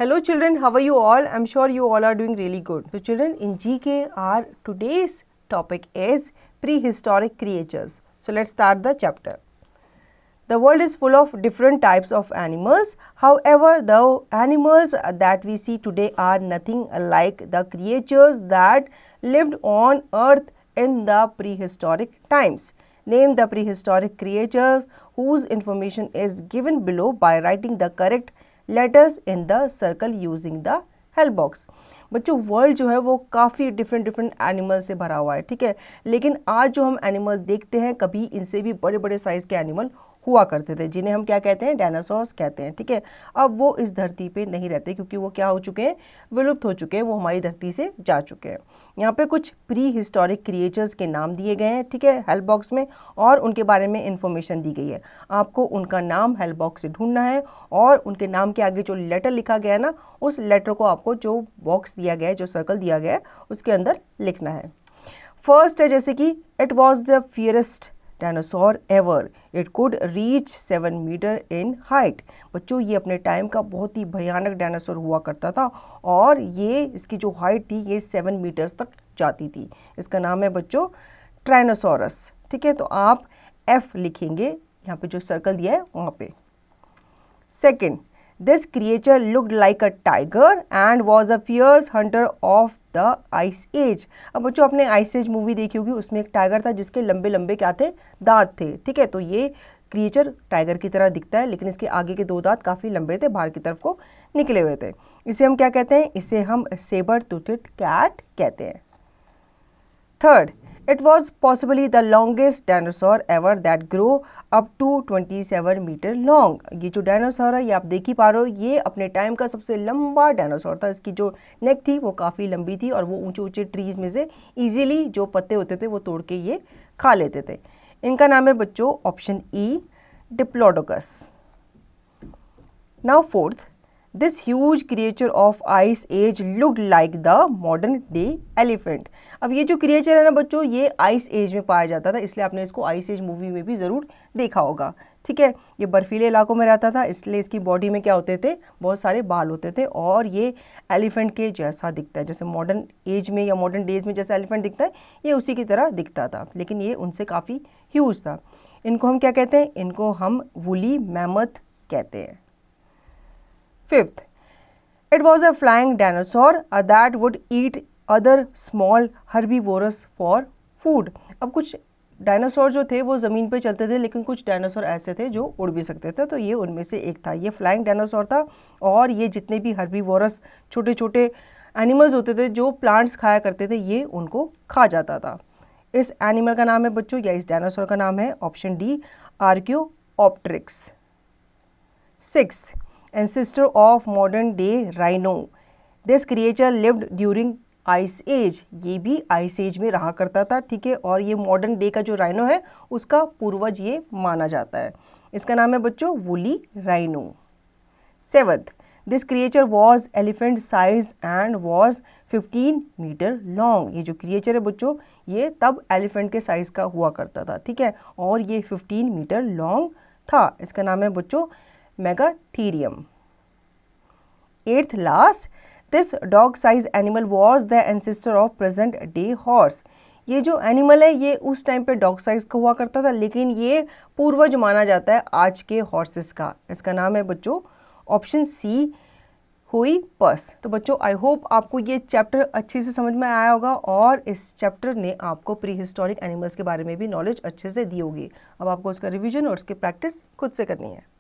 Hello children, how are you all? I'm sure you all are doing really good. So children, in GK our today's topic is prehistoric creatures. So let's start the chapter. The world is full of different types of animals. However, the animals that we see today are nothing like the creatures that lived on earth in the prehistoric times. Name the prehistoric creatures whose information is given below by writing the correct letters in the circle using the help box. बच्चों world जो है वो काफ़ी different animal से भरा हुआ है, ठीक है. लेकिन आज जो हम एनिमल देखते हैं कभी इनसे भी बड़े बड़े साइज़ के एनिमल हुआ करते थे जिन्हें हम क्या कहते हैं, डायनासोर्स कहते हैं, ठीक है. अब वो इस धरती पे नहीं रहते क्योंकि वो क्या हो चुके हैं, विलुप्त हो चुके हैं, वो हमारी धरती से जा चुके हैं. यहाँ पे कुछ प्री हिस्टोरिक क्रिएचर्स के नाम दिए गए हैं, ठीक है, हेल्प बॉक्स में, और उनके बारे में इंफॉर्मेशन दी गई है. आपको उनका नाम हेल्प बॉक्स से ढूंढना है और उनके नाम के आगे जो लेटर लिखा गया है ना, उस लेटर को आपको जो बॉक्स दिया गया है, जो सर्कल दिया गया है, उसके अंदर लिखना है. फर्स्ट है जैसे कि it was the fiercest dinosaur ever, it could reach 7 metre in height. बच्चों ये अपने टाइम का बहुत ही भयानक डायनासोर हुआ करता था और ये इसकी जो हाइट थी ये 7 मीटर्स तक जाती थी. इसका नाम है बच्चों ट्राइनोसोरस, ठीक है. तो आप F लिखेंगे यहाँ पे जो सर्कल दिया है वहाँ पे. Second, this creature looked like a tiger and was a fierce hunter of the ice age. अब बच्चों आपने आइस एज मूवी देखी होगी, उसमें एक टाइगर था जिसके लंबे लंबे क्या थे, दांत थे, ठीक है. तो ये क्रिएचर टाइगर की तरह दिखता है लेकिन इसके आगे के 2 दांत काफ़ी लंबे थे, बाहर की तरफ को निकले हुए थे. इसे हम क्या कहते हैं, इसे हम सेबर टूथेड कैट कहते हैं. Third, it was possibly the longest dinosaur ever that grew up to 27 metre long. ये जो डायनासोर है ये आप देख ही पा रहे हो, ये अपने टाइम का सबसे लंबा डायनासोर था. इसकी जो नेक थी वो काफ़ी लंबी थी और वो ऊंचे ऊंचे ट्रीज में से इजीली जो पत्ते होते थे वो तोड़ के ये खा लेते थे. इनका नाम है बच्चों option E, diplodocus. Now fourth, this huge creature of ice age looked like the modern day elephant. अब ये जो क्रिएचर है ना बच्चों, ये आइस एज में पाया जाता था, इसलिए आपने इसको आइस एज मूवी में भी ज़रूर देखा होगा, ठीक है. ये बर्फीले इलाकों में रहता था इसलिए इसकी बॉडी में क्या होते थे, बहुत सारे बाल होते थे और ये एलिफेंट के जैसा दिखता है. जैसे मॉडर्न एज में या मॉडर्न डेज में जैसे एलिफेंट दिखता है ये उसी की तरह दिखता था, लेकिन ये उनसे काफ़ी ह्यूज था. इनको हम क्या कहते हैं, इनको हम वुली मैमथ कहते हैं. Fifth, it was a flying dinosaur that would eat other small herbivores for food. अब कुछ डायनासोर जो थे वो ज़मीन पे चलते थे लेकिन कुछ डायनासोर ऐसे थे जो उड़ भी सकते थे, तो ये उनमें से एक था. ये फ्लाइंग डायनासोर था और ये जितने भी हर्बीवोरस छोटे छोटे एनिमल्स होते थे जो प्लांट्स खाया करते थे ये उनको खा जाता था. इस एनिमल का नाम है बच्चों, या इस डायनासोर का नाम है option D, Archaeopteryx. Sixth, ancestor of modern day rhino. This creature lived during ice age. ये भी ice age में रहा करता था, ठीक है, और ये मॉडर्न डे का जो राइनो है उसका पूर्वज ये माना जाता है. इसका नाम है बच्चों woolly rhino. Seventh, this creature was elephant size and was 15 metre long. ये जो क्रिएचर है बच्चों ये तब एलिफेंट के साइज का हुआ करता था, ठीक है, और ये 15 मीटर लॉन्ग था. इसका नाम है बच्चों megaterium. Eighth last, this dog size animal was the ancestor of present day horse. ये जो एनिमल है ये उस टाइम पे डॉग साइज का हुआ करता था लेकिन ये पूर्वज माना जाता है आज के हॉर्सेस का. इसका नाम है बच्चों ऑप्शन सी, हुई पस. तो बच्चों आई होप आपको ये चैप्टर अच्छे से समझ में आया होगा और इस चैप्टर ने आपको प्री हिस्टोरिक एनिमल्स के बारे में भी नॉलेज अच्छे से दी होगी. अब आपको उसका रिवीजन और उसकी प्रैक्टिस खुद से करनी है.